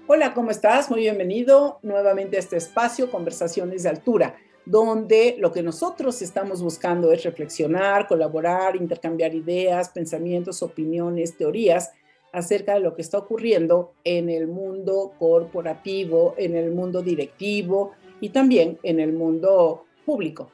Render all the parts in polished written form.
Hola, ¿cómo estás? Muy bienvenido nuevamente a este espacio, Conversaciones de Altura, donde lo que nosotros estamos buscando es reflexionar, colaborar, intercambiar ideas, pensamientos, opiniones, teorías acerca de lo que está ocurriendo en el mundo corporativo, en el mundo directivo y también en el mundo público.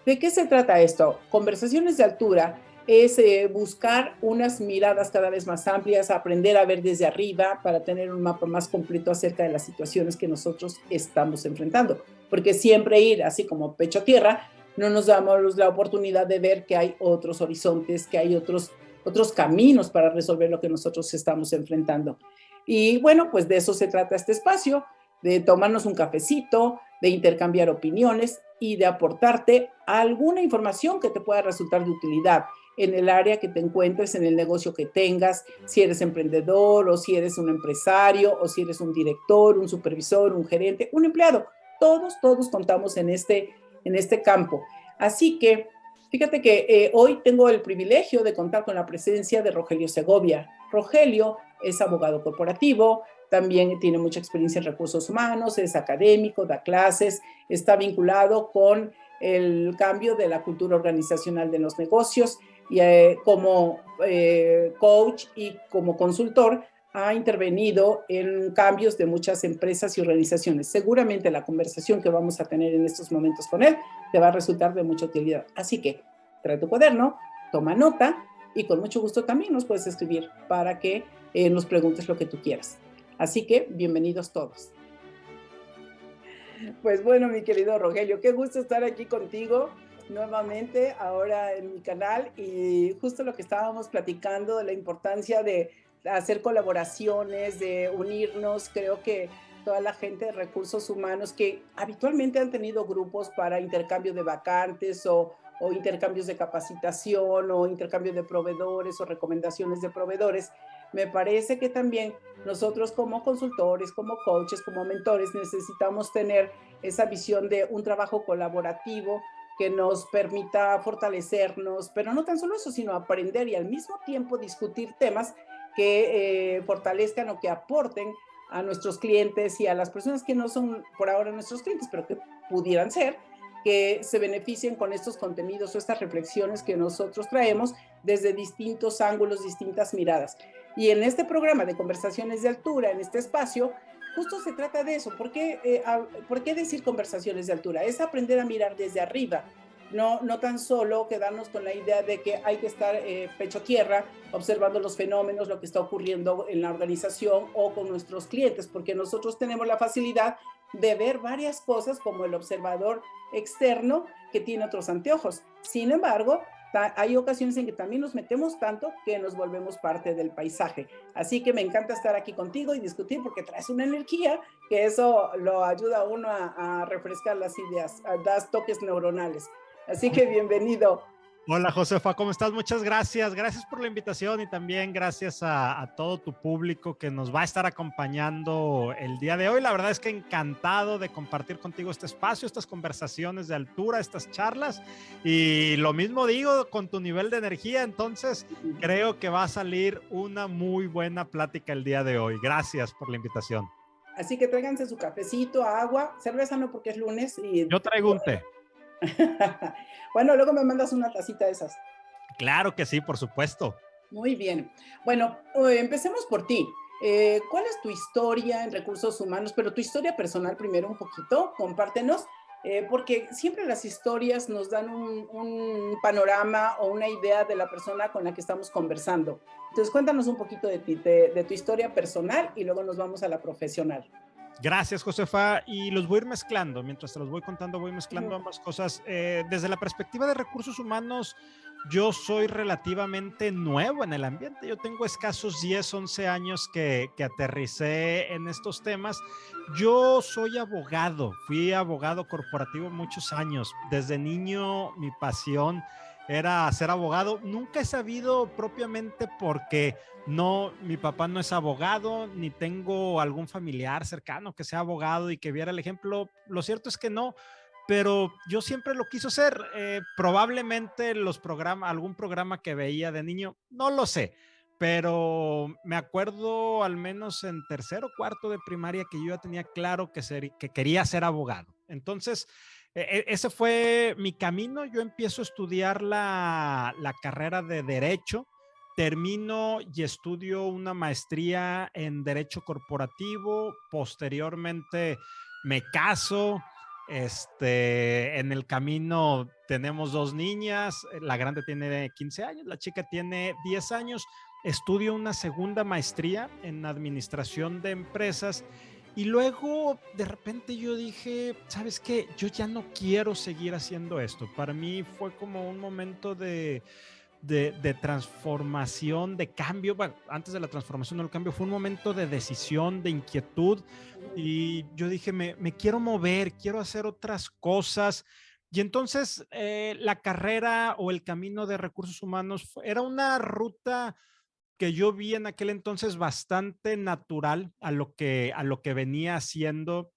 ¿De qué se trata esto? Conversaciones de altura es buscar unas miradas cada vez más amplias, aprender a ver desde arriba para tener un mapa más completo acerca de las situaciones que nosotros estamos enfrentando. Porque siempre ir así como pecho a tierra, no nos damos la oportunidad de ver que hay otros horizontes, que hay otros caminos para resolver lo que nosotros estamos enfrentando. Y bueno, pues de eso se trata este espacio, de tomarnos un cafecito, de intercambiar opiniones y de aportarte alguna información que te pueda resultar de utilidad en el área que te encuentres, en el negocio que tengas, si eres emprendedor o si eres un empresario o si eres un director, un supervisor, un gerente, un empleado. Todos contamos en este campo. Así que fíjate que hoy tengo el privilegio de contar con la presencia de Rogelio Segovia. Rogelio es abogado corporativo, también tiene mucha experiencia en recursos humanos, es académico, da clases, está vinculado con el cambio de la cultura organizacional de los negocios y como coach y como consultor ha intervenido en cambios de muchas empresas y organizaciones. Seguramente la conversación que vamos a tener en estos momentos con él te va a resultar de mucha utilidad. Así que trae tu cuaderno, toma nota y con mucho gusto también nos puedes escribir para que nos preguntes lo que tú quieras. Así que bienvenidos todos. Pues bueno, mi querido Rogelio, qué gusto estar aquí contigo nuevamente ahora en mi canal y justo lo que estábamos platicando de la importancia de hacer colaboraciones, de unirnos. Creo que toda la gente de recursos humanos que habitualmente han tenido grupos para intercambio de vacantes o intercambios de capacitación o intercambio de proveedores o recomendaciones de proveedores, me parece que también nosotros como consultores, como coaches, como mentores, necesitamos tener esa visión de un trabajo colaborativo que nos permita fortalecernos, pero no tan solo eso, sino aprender y al mismo tiempo discutir temas que fortalezcan o que aporten a nuestros clientes y a las personas que no son por ahora nuestros clientes, pero que pudieran ser, que se beneficien con estos contenidos o estas reflexiones que nosotros traemos desde distintos ángulos, distintas miradas. Y en este programa de conversaciones de altura, en este espacio, justo se trata de eso. ¿Por qué decir conversaciones de altura? Es aprender a mirar desde arriba, no tan solo quedarnos con la idea de que hay que estar pecho tierra, observando los fenómenos, lo que está ocurriendo en la organización o con nuestros clientes, porque nosotros tenemos la facilidad de ver varias cosas como el observador externo que tiene otros anteojos. Sin embargo, hay ocasiones en que también nos metemos tanto que nos volvemos parte del paisaje. Así que me encanta estar aquí contigo y discutir porque traes una energía que eso lo ayuda a uno a refrescar las ideas, das toques neuronales. Así que bienvenido. Hola Josefa, ¿cómo estás? Muchas gracias. Gracias por la invitación y también gracias a todo tu público que nos va a estar acompañando el día de hoy. La verdad es que encantado de compartir contigo este espacio, estas conversaciones de altura, estas charlas. Y lo mismo digo con tu nivel de energía, entonces creo que va a salir una muy buena plática el día de hoy. Gracias por la invitación. Así que tráiganse su cafecito, agua, cerveza no porque es lunes. Yo traigo un té. Bueno, luego me mandas una tacita de esas. Claro que sí, por supuesto. Muy bien. Bueno, empecemos por ti. ¿Cuál es tu historia en recursos humanos? Pero tu historia personal primero un poquito, compártenos, porque siempre las historias nos dan un panorama o una idea de la persona con la que estamos conversando. Entonces, cuéntanos un poquito de ti, de tu historia personal y luego nos vamos a la profesional. Gracias, Josefa. Y los voy a ir mezclando. Mientras te los voy contando, voy mezclando ambas cosas. Desde la perspectiva de recursos humanos, yo soy relativamente nuevo en el ambiente. Yo tengo escasos 10, 11 años que aterricé en estos temas. Yo soy abogado. Fui abogado corporativo muchos años. Desde niño, mi pasión era ser abogado. Nunca he sabido propiamente por qué. No, mi papá no es abogado, ni tengo algún familiar cercano que sea abogado y que viera el ejemplo. Lo cierto es que no, pero yo siempre lo quiso ser. Probablemente algún programa que veía de niño, no lo sé, pero me acuerdo al menos en tercero o cuarto de primaria que yo ya tenía claro que quería ser abogado. Entonces, ese fue mi camino. Yo empiezo a estudiar la carrera de Derecho, termino y estudio una maestría en Derecho Corporativo, posteriormente me caso. En el camino tenemos dos niñas, la grande tiene 15 años, la chica tiene 10 años. Estudio una segunda maestría en administración de empresas y luego de repente yo dije, ¿sabes qué? Yo ya no quiero seguir haciendo esto. Para mí fue como un momento de transformación, de cambio. Bueno, antes de la transformación del cambio fue un momento de decisión, de inquietud y yo dije, me quiero mover, quiero hacer otras cosas. Y entonces la carrera o el camino de recursos humanos era una ruta que yo vi en aquel entonces bastante natural a lo que venía haciendo.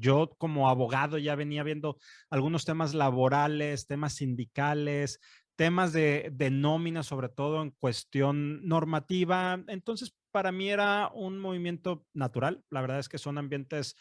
Yo como abogado ya venía viendo algunos temas laborales, temas sindicales, temas de nómina, sobre todo en cuestión normativa. Entonces, para mí era un movimiento natural. La verdad es que son ambientes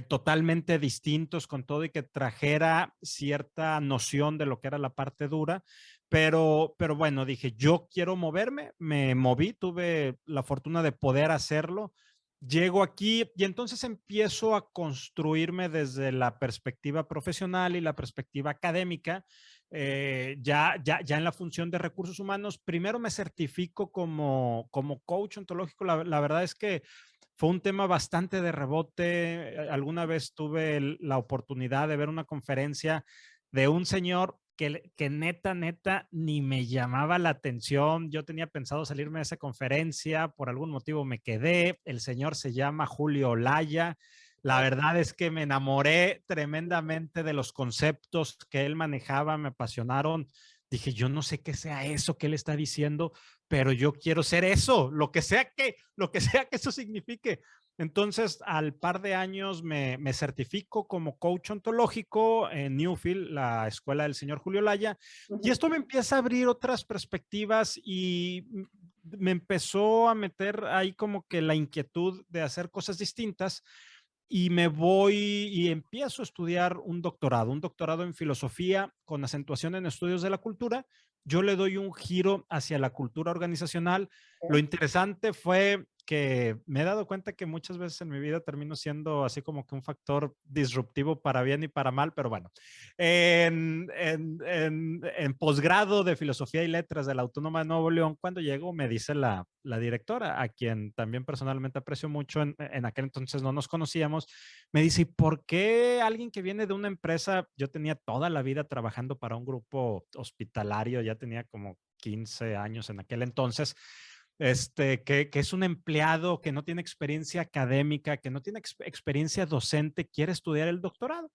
totalmente distintos con todo y que trajera cierta noción de lo que era la parte dura. Pero bueno, dije, yo quiero moverme, me moví, tuve la fortuna de poder hacerlo. Llego aquí y entonces empiezo a construirme desde la perspectiva profesional y la perspectiva académica, ya en la función de recursos humanos. Primero me certifico como coach ontológico. La verdad es que fue un tema bastante de rebote. Alguna vez tuve la oportunidad de ver una conferencia de un señor que neta, ni me llamaba la atención. Yo tenía pensado salirme de esa conferencia, por algún motivo me quedé. El señor se llama Julio Olaya. La verdad es que me enamoré tremendamente de los conceptos que él manejaba, me apasionaron. Dije, yo no sé qué sea eso que él está diciendo, pero yo quiero ser eso, lo que sea que eso signifique. Entonces, al par de años me certifico como coach ontológico en Newfield, la escuela del señor Julio Laya, y esto me empieza a abrir otras perspectivas y me empezó a meter ahí como que la inquietud de hacer cosas distintas y me voy y empiezo a estudiar un doctorado en filosofía con acentuación en estudios de la cultura. Yo le doy un giro hacia la cultura organizacional. Lo interesante fue que me he dado cuenta que muchas veces en mi vida termino siendo así como que un factor disruptivo para bien y para mal, pero bueno, en posgrado de Filosofía y Letras de la Autónoma de Nuevo León, cuando llego me dice la directora, a quien también personalmente aprecio mucho, en aquel entonces no nos conocíamos, me dice, ¿y por qué alguien que viene de una empresa? Yo tenía toda la vida trabajando para un grupo hospitalario, ya tenía como 15 años en aquel entonces, que es un empleado que no tiene experiencia académica, que no tiene experiencia docente, quiere estudiar el doctorado.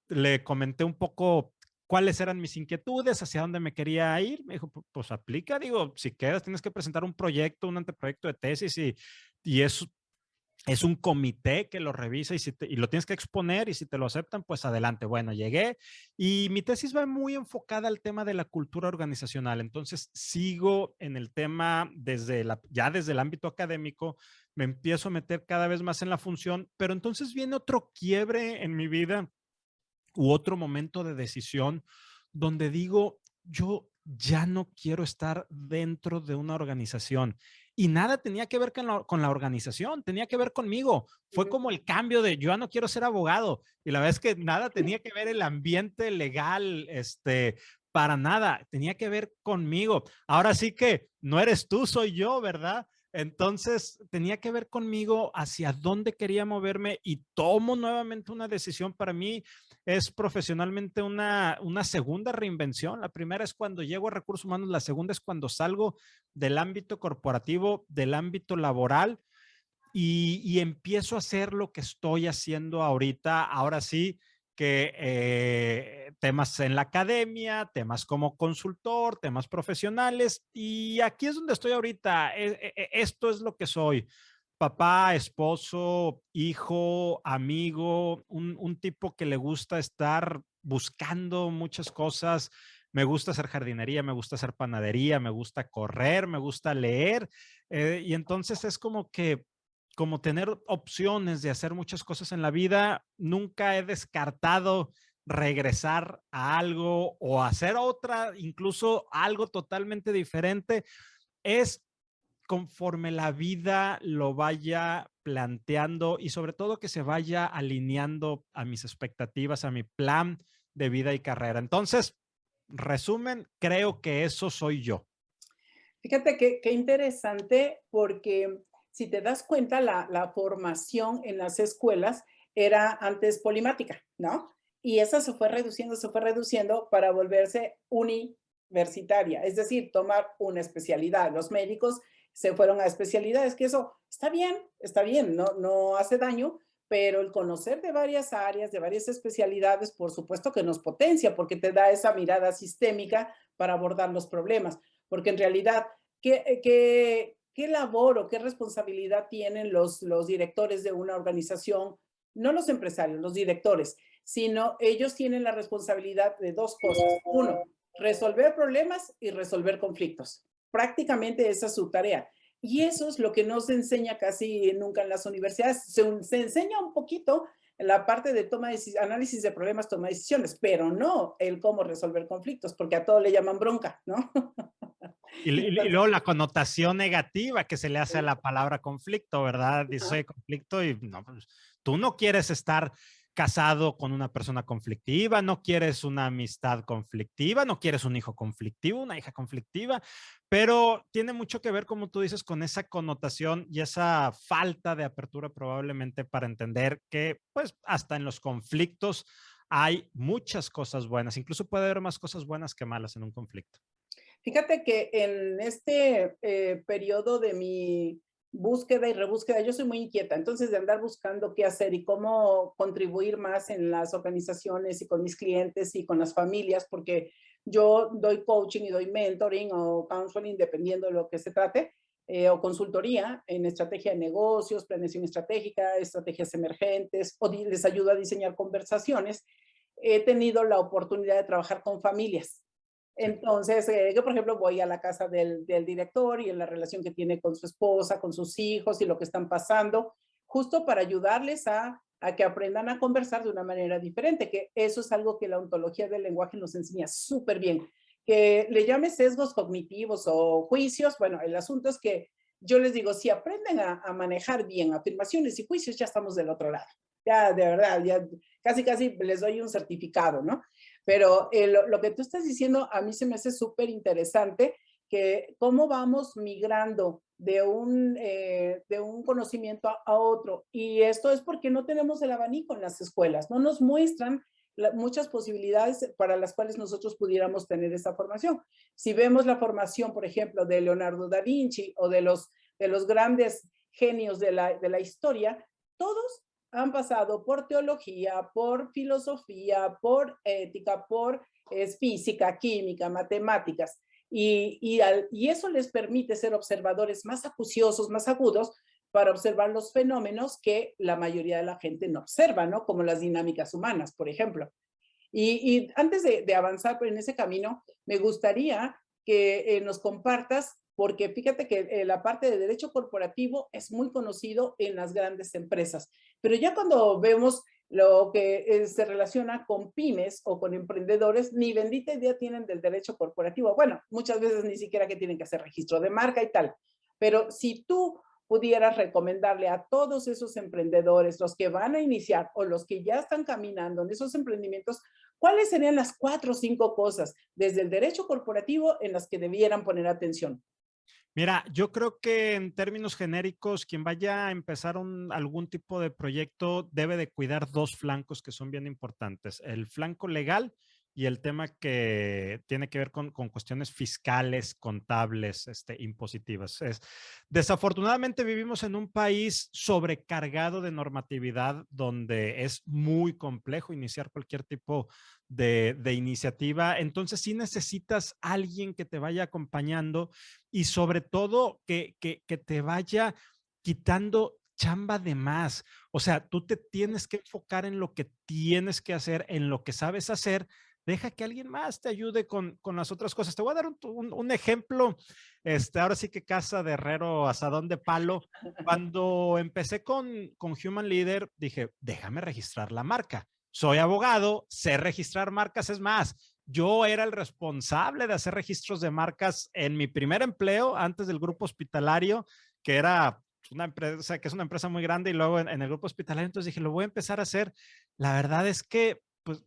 Le comenté un poco cuáles eran mis inquietudes, hacia dónde me quería ir. Me dijo, pues aplica, digo, si quieres tienes que presentar un proyecto, un anteproyecto de tesis y es un comité que lo revisa y lo tienes que exponer y si te lo aceptan, pues adelante. Bueno, llegué y mi tesis va muy enfocada al tema de la cultura organizacional. Entonces sigo en el tema ya desde el ámbito académico, me empiezo a meter cada vez más en la función, pero entonces viene otro quiebre en mi vida u otro momento de decisión donde digo, yo ya no quiero estar dentro de una organización. Y nada tenía que ver con la organización, tenía que ver conmigo. Fue como el cambio de yo ya no quiero ser abogado. Y la verdad es que nada tenía que ver el ambiente legal, para nada, tenía que ver conmigo. Ahora sí que no eres tú, soy yo, ¿verdad? Entonces tenía que ver conmigo hacia dónde quería moverme y tomo nuevamente una decisión. Para mí es profesionalmente una segunda reinvención. La primera es cuando llego a recursos humanos, la segunda es cuando salgo del ámbito corporativo, del ámbito laboral y empiezo a hacer lo que estoy haciendo ahorita. Ahora sí que temas en la academia, temas como consultor, temas profesionales y aquí es donde estoy ahorita. Esto es lo que soy. Papá, esposo, hijo, amigo, un tipo que le gusta estar buscando muchas cosas, me gusta hacer jardinería, me gusta hacer panadería, me gusta correr, me gusta leer. Y entonces es como que, como tener opciones de hacer muchas cosas en la vida, nunca he descartado regresar a algo o hacer otra, incluso algo totalmente diferente. Es conforme la vida lo vaya planteando y sobre todo que se vaya alineando a mis expectativas, a mi plan de vida y carrera. Entonces, resumen, creo que eso soy yo. Fíjate qué interesante, porque si te das cuenta, la formación en las escuelas era antes polimática, ¿no? Y esa se fue reduciendo para volverse universitaria, es decir, tomar una especialidad. Los médicos se fueron a especialidades, que eso está bien, no, no hace daño, pero el conocer de varias áreas, de varias especialidades, por supuesto que nos potencia, porque te da esa mirada sistémica para abordar los problemas, porque en realidad ¿qué labor o qué responsabilidad tienen los directores de una organización? No los empresarios, los directores, sino ellos tienen la responsabilidad de dos cosas. Uno, resolver problemas y resolver conflictos. Prácticamente esa es su tarea. Y eso es lo que no se enseña casi nunca en las universidades. Se enseña un poquito en la parte de análisis de problemas, toma de decisiones, pero no el cómo resolver conflictos, porque a todo le llaman bronca, ¿no? Y Entonces, luego la connotación negativa que se le hace a la palabra conflicto, ¿verdad? Dice conflicto y no, pues, tú no quieres estar casado con una persona conflictiva, no quieres una amistad conflictiva, no quieres un hijo conflictivo, una hija conflictiva, pero tiene mucho que ver, como tú dices, con esa connotación y esa falta de apertura probablemente para entender que, pues, hasta en los conflictos hay muchas cosas buenas, incluso puede haber más cosas buenas que malas en un conflicto. fíjate que en este periodo de mi búsqueda y rebúsqueda, yo soy muy inquieta, entonces de andar buscando qué hacer y cómo contribuir más en las organizaciones y con mis clientes y con las familias, porque yo doy coaching y doy mentoring o counseling, dependiendo de lo que se trate, o consultoría en estrategia de negocios, planeación estratégica, estrategias emergentes, o les ayudo a diseñar conversaciones. He tenido la oportunidad de trabajar con familias. Sí. Entonces, yo, por ejemplo, voy a la casa del director y en la relación que tiene con su esposa, con sus hijos y lo que están pasando, justo para ayudarles a que aprendan a conversar de una manera diferente, que eso es algo que la ontología del lenguaje nos enseña súper bien. Que le llame sesgos cognitivos o juicios, bueno, el asunto es que yo les digo, si aprenden a manejar bien afirmaciones y juicios, ya estamos del otro lado. Ya, de verdad, ya casi, casi les doy un certificado, ¿no? Pero lo que tú estás diciendo a mí se me hace súper interesante, que cómo vamos migrando de un conocimiento a otro. Y esto es porque no tenemos el abanico en las escuelas, no nos muestran muchas posibilidades para las cuales nosotros pudiéramos tener esa formación. Si vemos la formación, por ejemplo, de Leonardo da Vinci o de los grandes genios de la historia, todos han pasado por teología, por filosofía, por ética, por física, química, matemáticas. Y eso les permite ser observadores más acuciosos, más agudos, para observar los fenómenos que la mayoría de la gente no observa, ¿no? Como las dinámicas humanas, por ejemplo. Y antes de avanzar en ese camino, me gustaría que nos compartas, porque fíjate que la parte de derecho corporativo es muy conocido en las grandes empresas, pero ya cuando vemos lo que se relaciona con pymes o con emprendedores, ni bendita idea tienen del derecho corporativo. Bueno, muchas veces ni siquiera que tienen que hacer registro de marca y tal. Pero si tú pudieras recomendarle a todos esos emprendedores, los que van a iniciar o los que ya están caminando en esos emprendimientos, ¿cuáles serían las 4 o 5 cosas desde el derecho corporativo en las que debieran poner atención? Mira, yo creo que en términos genéricos, quien vaya a empezar algún tipo de proyecto debe de cuidar dos flancos que son bien importantes, el flanco legal y el tema que tiene que ver con cuestiones fiscales, contables, impositivas. Desafortunadamente vivimos en un país sobrecargado de normatividad donde es muy complejo iniciar cualquier tipo de iniciativa. Entonces sí necesitas alguien que te vaya acompañando y sobre todo que te vaya quitando chamba de más. O sea, tú te tienes que enfocar en lo que tienes que hacer, en lo que sabes hacer, deja que alguien más te ayude con las otras cosas. Te voy a dar un ejemplo, ahora sí que casa de herrero, asadón de palo. Cuando empecé con Human Leader, dije, déjame registrar la marca. Soy abogado, sé registrar marcas, es más, yo era el responsable de hacer registros de marcas en mi primer empleo antes del grupo hospitalario, que era una empresa, que es una empresa muy grande, y luego en el grupo hospitalario. Entonces dije, lo voy a empezar a hacer. La verdad es que pues,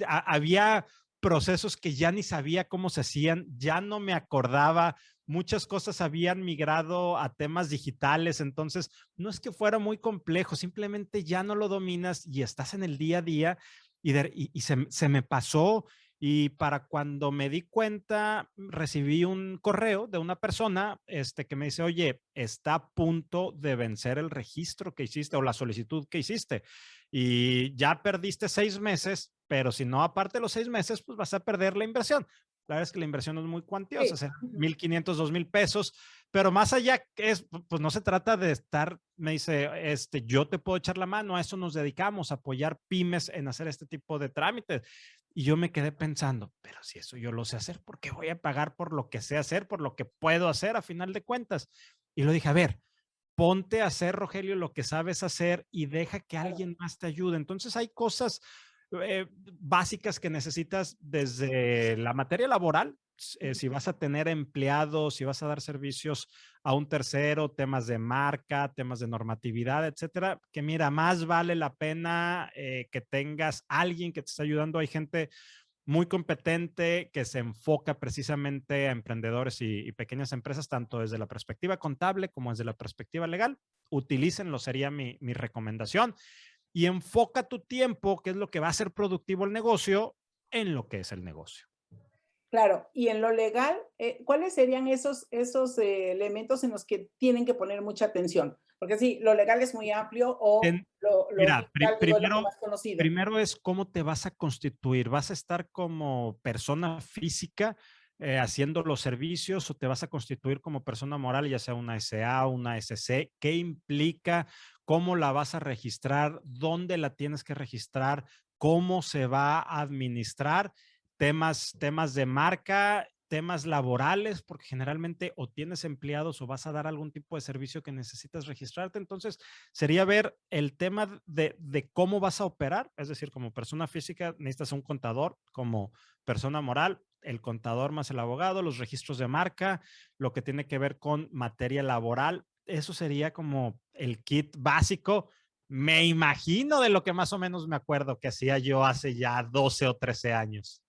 había procesos que ya ni sabía cómo se hacían, ya no me acordaba, muchas cosas habían migrado a temas digitales, entonces no es que fuera muy complejo, simplemente ya no lo dominas y estás en el día a día y se me pasó. Y para cuando me di cuenta, recibí un correo de una persona que me dice, oye, está a punto de vencer el registro que hiciste o la solicitud que hiciste y ya perdiste 6 meses, pero si no, aparte de los 6 meses, pues vas a perder la inversión. La verdad es que la inversión es muy cuantiosa, Sí. o sea, 1,500, 2,000 pesos, pero más allá es, pues no se trata de estar, me dice, yo te puedo echar la mano, a eso nos dedicamos, a apoyar pymes en hacer este tipo de trámites. Y yo me quedé pensando, pero si eso yo lo sé hacer, ¿por qué voy a pagar por lo que sé hacer, por lo que puedo hacer a final de cuentas? Y lo dije, a ver, ponte a hacer, Rogelio, lo que sabes hacer y deja que alguien más te ayude. Entonces hay cosas básicas que necesitas desde la materia laboral, si vas a tener empleados, si vas a dar servicios a un tercero, temas de marca, temas de normatividad, etcétera, que mira, más vale la pena que tengas alguien que te esté ayudando. Hay gente muy competente que se enfoca precisamente a emprendedores y pequeñas empresas, tanto desde la perspectiva contable como desde la perspectiva legal. Utilícenlo, sería mi recomendación. Y enfoca tu tiempo, que es lo que va a ser productivo el negocio, en lo que es el negocio. Claro, y en lo legal, ¿cuáles serían esos elementos en los que tienen que poner mucha atención? Porque sí, lo legal es muy amplio o lo Mira, digital, digo, es lo más conocido. primero es cómo te vas a constituir. ¿Vas a estar como persona física haciendo los servicios o te vas a constituir como persona moral, ya sea una SA, una SC? ¿Qué implica? ¿Cómo la vas a registrar? ¿Dónde la tienes que registrar? ¿Cómo se va a administrar? Temas de marca, temas laborales, porque generalmente o tienes empleados o vas a dar algún tipo de servicio que necesitas registrarte. Entonces, sería ver el tema de cómo vas a operar, es decir, como persona física necesitas un contador, como persona moral, el contador más el abogado, los registros de marca, lo que tiene que ver con materia laboral. Eso sería como el kit básico. Me imagino de lo que más o menos me acuerdo que hacía yo hace ya 12 o 13 años.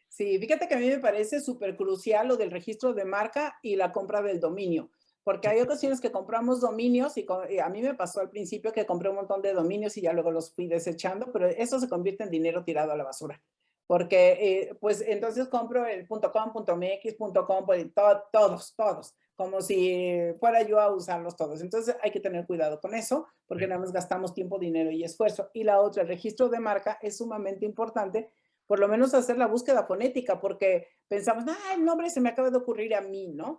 Sí, fíjate que a mí me parece súper crucial lo del registro de marca y la compra del dominio, porque Sí. hay ocasiones que compramos dominios y a mí me pasó al principio que compré un montón de dominios y ya luego los fui desechando, pero eso se convierte en dinero tirado a la basura. Porque, pues, entonces compro el .com, .mx, .com, pues, todos, como si fuera yo a usarlos todos. Entonces hay que tener cuidado con eso, porque nada más gastamos tiempo, dinero y esfuerzo. Y la otra, el registro de marca es sumamente importante, por lo menos hacer la búsqueda fonética, porque pensamos, ah, el nombre se me acaba de ocurrir a mí, ¿no?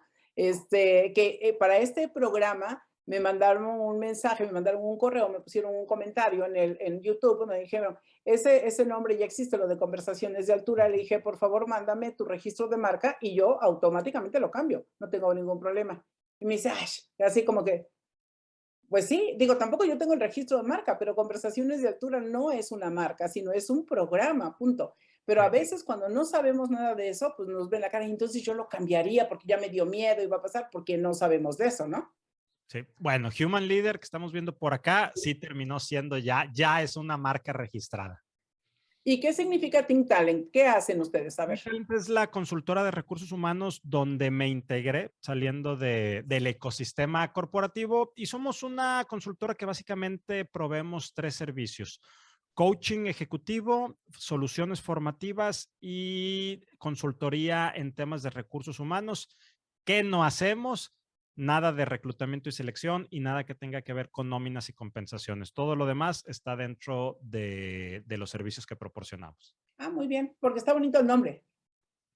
Para este programa me mandaron un mensaje, me mandaron un correo, me pusieron un comentario en YouTube, me dijeron, ese nombre ya existe, lo de conversaciones de altura. Le dije, por favor, mándame tu registro de marca y yo automáticamente lo cambio, no tengo ningún problema. Y me dice, ay, así como que, pues sí, digo, tampoco yo tengo el registro de marca, pero Conversaciones de Altura no es una marca, sino es un programa, punto. Pero a veces cuando no sabemos nada de eso, pues nos ven la cara y entonces yo lo cambiaría porque ya me dio miedo y va a pasar porque no sabemos de eso, ¿no? Sí. Bueno, Human Leader que estamos viendo por acá, sí terminó siendo ya es una marca registrada. ¿Y qué significa Think Talent? ¿Qué hacen ustedes? A ver. Think Talent es la consultora de recursos humanos donde me integré saliendo del ecosistema corporativo y somos una consultora que básicamente proveemos 3 servicios: coaching ejecutivo, soluciones formativas y consultoría en temas de recursos humanos. ¿Qué no hacemos? Nada de reclutamiento y selección y nada que tenga que ver con nóminas y compensaciones. Todo lo demás está dentro de los servicios que proporcionamos. Ah, muy bien, porque está bonito el nombre,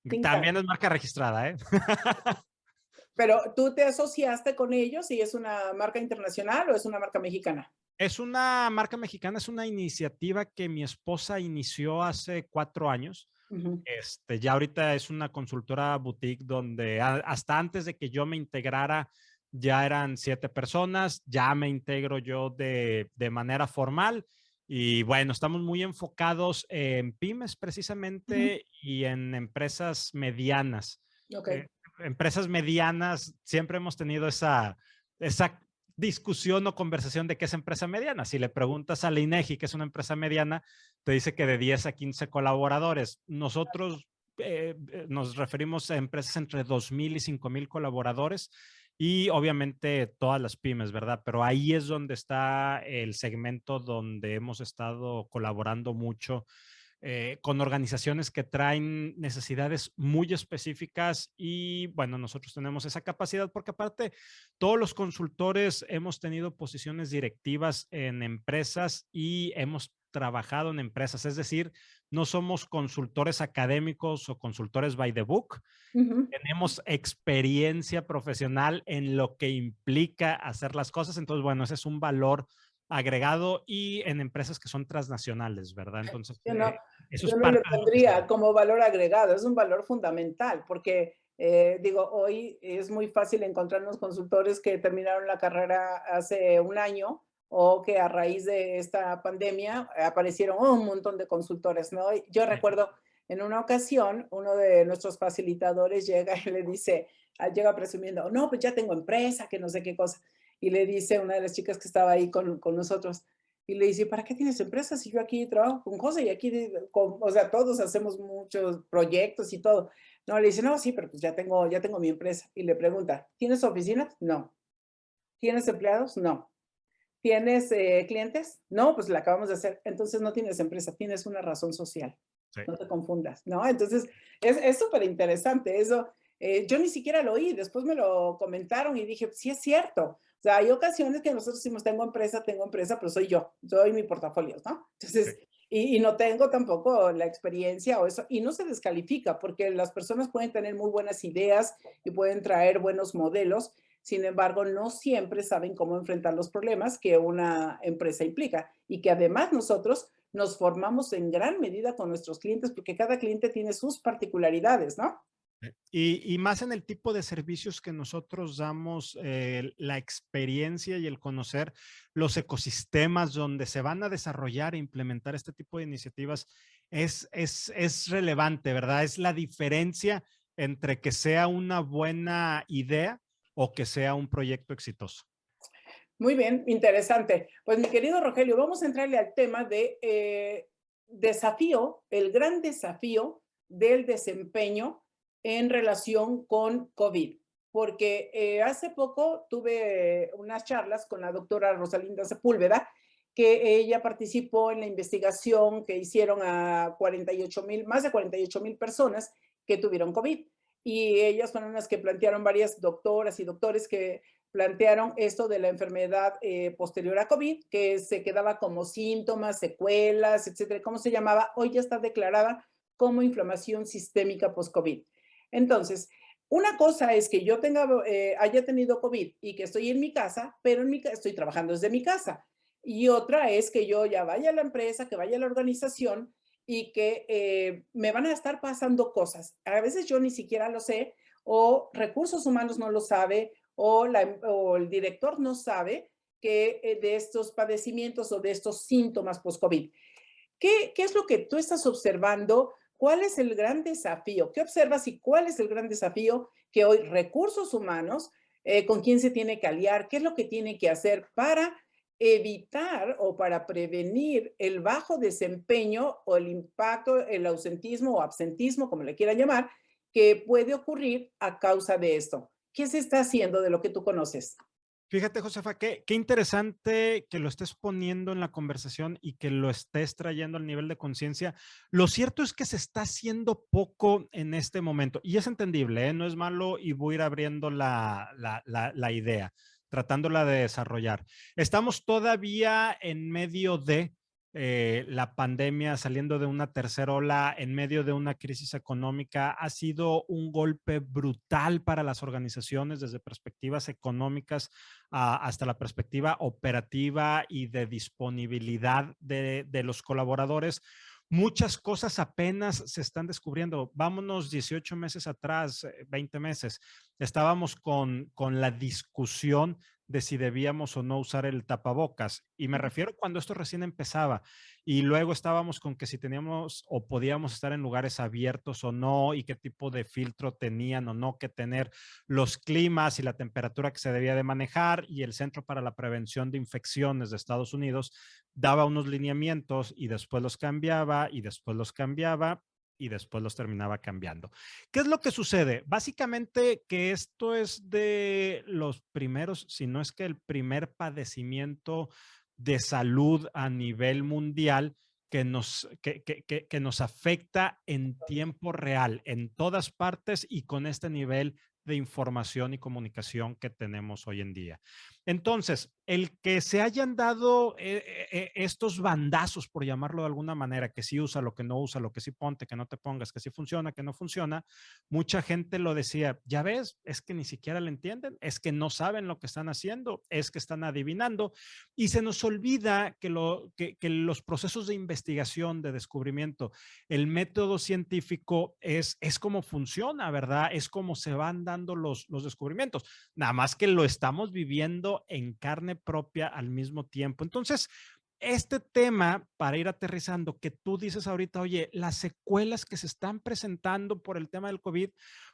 Think Talent. También es marca registrada, ¿eh? Pero tú te asociaste con ellos y es una marca internacional o es una marca mexicana. Es una marca mexicana, es una iniciativa que mi esposa inició hace 4 años. Ujú. Ya ahorita es una consultora boutique donde hasta antes de que yo me integrara ya eran 7 personas, ya me integro yo de manera formal y bueno, estamos muy enfocados en pymes Ujú. precisamente y en empresas medianas. Ok. Eh, Empresas medianas, siempre hemos tenido esa discusión o conversación de qué es empresa mediana. Si le preguntas a la INEGI qué es una empresa mediana, te dice que de 10 a 15 colaboradores. Nosotros nos referimos a empresas entre 2,000 y 5,000 colaboradores y obviamente todas las pymes, ¿verdad? Pero ahí es donde está el segmento donde hemos estado colaborando mucho con organizaciones que traen necesidades muy específicas y bueno, nosotros tenemos esa capacidad porque aparte todos los consultores hemos tenido posiciones directivas en empresas y hemos trabajado en empresas, es decir, no somos consultores académicos o consultores by the book, Ujú. tenemos experiencia profesional en lo que implica hacer las cosas, entonces bueno, ese es un valor agregado y en empresas que son transnacionales, ¿verdad? Entonces, Yo no, eso es yo no le parte de lo que pondría hacemos. como valor agregado, es un valor fundamental, porque digo, hoy es muy fácil encontrarnos consultores que terminaron la carrera hace un año o que a raíz de esta pandemia aparecieron un montón de consultores, ¿no? Yo recuerdo en una ocasión, uno de nuestros facilitadores llega y le dice, llega presumiendo, no, pues ya tengo empresa, que no sé qué cosa, y le dice una de las chicas que estaba ahí con nosotros, y le dice, ¿para qué tienes empresa si yo aquí trabajo con José y aquí, o sea, todos hacemos muchos proyectos y todo? No, le dice, no, sí, pero pues ya tengo mi empresa. Y le pregunta, ¿tienes oficinas? No. ¿Tienes empleados? No. ¿Tienes clientes? No, pues la acabamos de hacer. Entonces no tienes empresa, tienes una razón social. Sí. No te confundas, ¿no? Entonces es súper interesante eso. Yo ni siquiera lo oí, después me lo comentaron y dije, sí es cierto. O sea, hay ocasiones que nosotros decimos, tengo empresa, pero soy yo, soy mi portafolio, ¿no? Sí. Entonces, y no tengo tampoco la experiencia o eso, y no se descalifica porque las personas pueden tener muy buenas ideas y pueden traer buenos modelos, sin embargo, no siempre saben cómo enfrentar los problemas que una empresa implica y que además nosotros nos formamos en gran medida con nuestros clientes porque cada cliente tiene sus particularidades, ¿no? Y más en el tipo de servicios que nosotros damos, la experiencia y el conocer los ecosistemas donde se van a desarrollar e implementar este tipo de iniciativas es relevante, ¿verdad? Es la diferencia entre que sea una buena idea o que sea un proyecto exitoso. Muy bien, interesante. Pues mi querido Rogelio, vamos a entrarle al tema de desafío, el gran desafío del desempeño en relación con COVID. Porque hace poco tuve unas charlas con la doctora Rosalinda Sepúlveda, que ella participó en la investigación que hicieron a 48,000, más de 48,000 personas que tuvieron COVID. Y ellas fueron las que plantearon varias doctoras y doctores que plantearon esto de la enfermedad posterior a COVID, que se quedaba como síntomas, secuelas, etcétera. ¿Cómo se llamaba? Hoy ya está declarada como inflamación sistémica post-COVID. Entonces, una cosa es que yo haya tenido COVID y que estoy en mi casa, pero estoy trabajando desde mi casa. Y otra es que yo ya vaya a la empresa, que vaya a la organización y que me van a estar pasando cosas. A veces yo ni siquiera lo sé o recursos humanos no lo sabe o el director no sabe que de estos padecimientos o de estos síntomas post-COVID. ¿Qué es lo que tú estás observando? ¿Cuál es el gran desafío? ¿Qué observas y cuál es el gran desafío que hoy recursos humanos, con quién se tiene que aliar? ¿Qué es lo que tiene que hacer para evitar o para prevenir el bajo desempeño o el impacto, el ausentismo o absentismo, como le quieran llamar, que puede ocurrir a causa de esto? ¿Qué se está haciendo de lo que tú conoces? Fíjate, Josefa, qué interesante que lo estés poniendo en la conversación y que lo estés trayendo al nivel de conciencia. Lo cierto es que se está haciendo poco en este momento y es entendible, ¿eh? No es malo y voy a ir abriendo la idea, tratándola de desarrollar. Estamos todavía en medio de la pandemia, saliendo de una tercera ola, en medio de una crisis económica. Ha sido un golpe brutal para las organizaciones desde perspectivas económicas hasta la perspectiva operativa y de disponibilidad de los colaboradores, muchas cosas apenas se están descubriendo. Vámonos 18 meses atrás, 20 meses. Estábamos con la discusión de si debíamos o no usar el tapabocas. Y me refiero cuando esto recién empezaba. Y luego estábamos con que si teníamos o podíamos estar en lugares abiertos o no, y qué tipo de filtro tenían o no que tener los climas y la temperatura que se debía de manejar. Y el Centro para la Prevención de Infecciones de Estados Unidos daba unos lineamientos y después los cambiaba y después los cambiaba y después los terminaba cambiando. ¿Qué es lo que sucede? Básicamente que esto es de los primeros, si no es que el primer padecimiento de salud a nivel mundial que nos afecta en tiempo real, en todas partes y con este nivel de información y comunicación que tenemos hoy en día. Entonces, el que se hayan dado estos bandazos, por llamarlo de alguna manera, que sí usa, lo que no usa, lo que sí ponte, que no te pongas, que sí funciona, que no funciona, mucha gente lo decía, ya ves, es que ni siquiera le entienden, es que no saben lo que están haciendo, es que están adivinando, y se nos olvida que los procesos de investigación, de descubrimiento, el método científico es como funciona, ¿verdad? Es como se van dando los descubrimientos, nada más que lo estamos viviendo en carne propia al mismo tiempo. Entonces, este tema, para ir aterrizando, que tú dices ahorita, oye, las secuelas que se están presentando por el tema del COVID,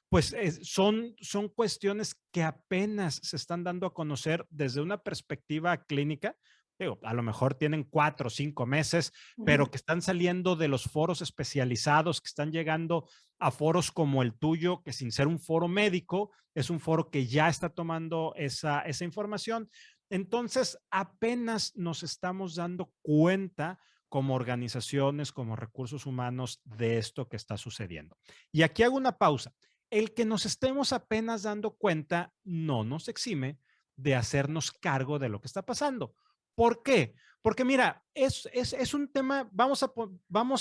pues son cuestiones que apenas se están dando a conocer desde una perspectiva clínica. Digo, a lo mejor tienen 4 o 5 meses, pero que están saliendo de los foros especializados, que están llegando a foros como el tuyo, que sin ser un foro médico, es un foro que ya está tomando esa información. Entonces, apenas nos estamos dando cuenta como organizaciones, como recursos humanos, de esto que está sucediendo. Y aquí hago una pausa. El que nos estemos apenas dando cuenta no nos exime de hacernos cargo de lo que está pasando. ¿Por qué? Porque mira, es un tema, vamos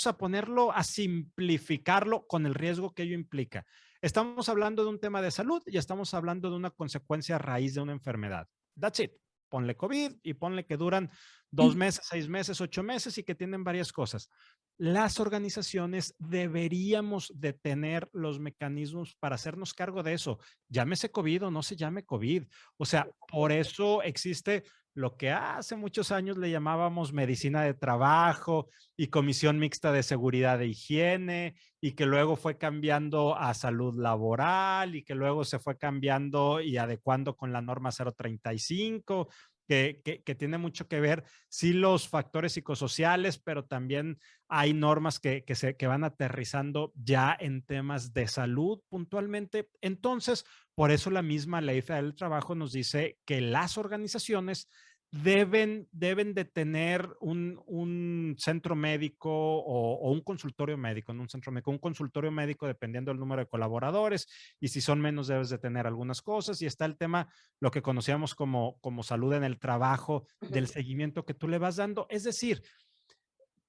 a ponerlo, a simplificarlo con el riesgo que ello implica. Estamos hablando de un tema de salud y estamos hablando de una consecuencia a raíz de una enfermedad. That's it. Ponle COVID y ponle que duran 2 meses, 6 meses, 8 meses y que tienen varias cosas. Las organizaciones deberíamos de tener los mecanismos para hacernos cargo de eso. Llámese COVID o no se llame COVID. O sea, por eso existe lo que hace muchos años le llamábamos medicina de trabajo y comisión mixta de seguridad e higiene, y que luego fue cambiando a salud laboral y que luego se fue cambiando y adecuando con la norma 035, que tiene mucho que ver, sí, los factores psicosociales, pero también hay normas que van aterrizando ya en temas de salud puntualmente. Entonces, por eso la misma Ley Federal del Trabajo nos dice que las organizaciones deben de tener un centro médico o un consultorio médico, no un centro médico, un consultorio médico dependiendo del número de colaboradores, y si son menos debes de tener algunas cosas. Y está el tema, lo que conocíamos como salud en el trabajo, del seguimiento que tú le vas dando. Es decir,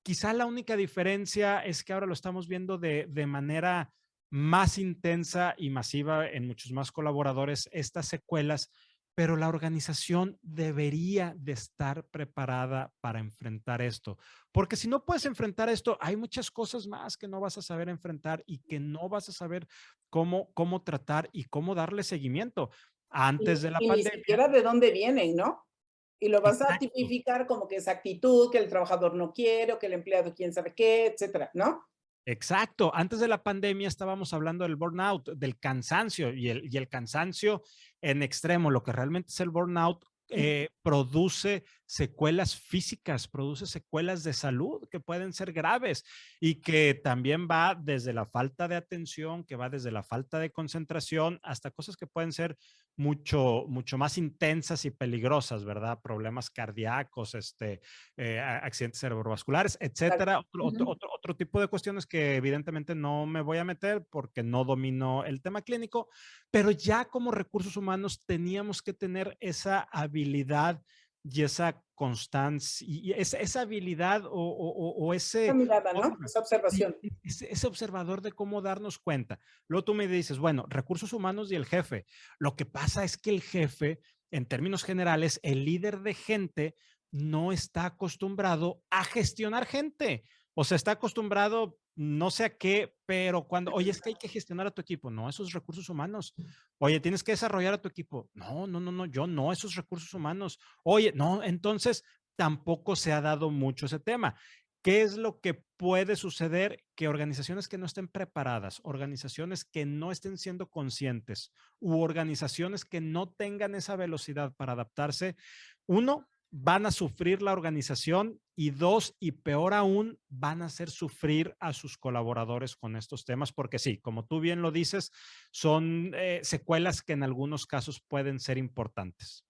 quizá la única diferencia es que ahora lo estamos viendo de manera más intensa y masiva en muchos más colaboradores, estas secuelas, pero la organización debería de estar preparada para enfrentar esto, porque si no puedes enfrentar esto, hay muchas cosas más que no vas a saber enfrentar y que no vas a saber cómo tratar y cómo darle seguimiento. Antes de la Y ni pandemia. siquiera de dónde vienen, ¿no? Y lo vas a Exacto. tipificar como que es actitud, que el trabajador no quiere, o que el empleado quién sabe qué, etcétera, ¿no? Exacto. Antes de la pandemia estábamos hablando del burnout, del cansancio, y el cansancio en extremo, lo que realmente es el burnout, produce secuelas físicas, produce secuelas de salud que pueden ser graves, y que también va desde la falta de atención, que va desde la falta de concentración, hasta cosas que pueden ser mucho más intensas y peligrosas, ¿verdad? Problemas cardíacos, accidentes cerebrovasculares, Claro. etcétera. Ujú. Otro tipo de cuestiones que evidentemente no me voy a meter porque no domino el tema clínico, pero ya como recursos humanos teníamos que tener esa habilidad y esa constancia y esa habilidad o Esa ese mirada, ¿no? forma, Esa sí, observación. ese observador de cómo darnos cuenta. Luego tú me dices, bueno, recursos humanos y el jefe. Lo que pasa es que el jefe, en términos generales, el líder de gente, no está acostumbrado a gestionar gente. o se está acostumbrado, no sé a qué, pero cuando, oye, es que hay que gestionar a tu equipo, no, esos recursos humanos. Oye, tienes que desarrollar a tu equipo. No, no, no, no, yo no, esos recursos humanos. Oye, no, entonces tampoco se ha dado mucho ese tema. ¿Qué es lo que puede suceder? Que organizaciones que no estén preparadas, organizaciones que no estén siendo conscientes u organizaciones que no tengan esa velocidad para adaptarse, uno, van a sufrir la organización y dos, y peor aún, van a hacer sufrir a sus colaboradores con estos temas, porque sí, como tú bien lo dices, son secuelas que en algunos casos pueden ser importantes.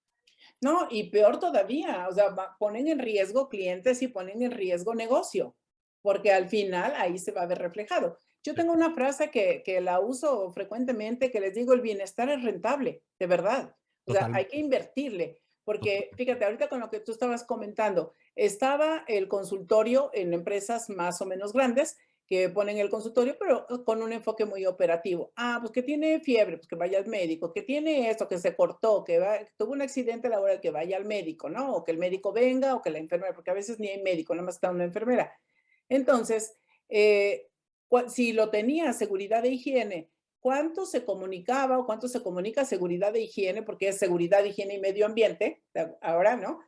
No, y peor todavía, o sea, ponen en riesgo clientes y ponen en riesgo negocio, porque al final ahí se va a ver reflejado. Yo tengo una frase que la uso frecuentemente, que les digo, el bienestar es rentable, de verdad. O sea, hay que Totalmente. invertirle, porque Totalmente. fíjate, ahorita con lo que tú estabas comentando, estaba el consultorio en empresas más o menos grandes que ponen el consultorio, pero con un enfoque muy operativo. Ah, pues que tiene fiebre, pues que vaya al médico, que tiene esto, que se cortó, que tuvo un accidente laboral, que vaya al médico, ¿no? O que el médico venga o que la enfermera, porque a veces ni hay médico, nada más está una enfermera. Entonces, eh, si lo tenía seguridad de higiene, ¿cuánto se comunicaba o cuánto se comunica seguridad de higiene? Porque es seguridad, higiene y medio ambiente, ahora, ¿no?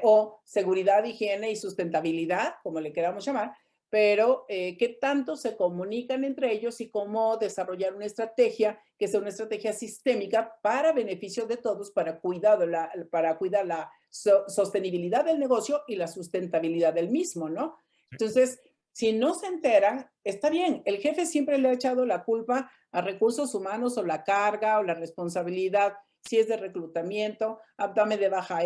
O seguridad, higiene y sustentabilidad, como le queramos llamar, pero qué tanto se comunican entre ellos y cómo desarrollar una estrategia que sea una estrategia sistémica para beneficio de todos, para cuidar la sostenibilidad del negocio y la sustentabilidad del mismo, ¿no? Entonces, si no se enteran, está bien, el jefe siempre le ha echado la culpa a recursos humanos o la carga o la responsabilidad, si es de reclutamiento, dame de baja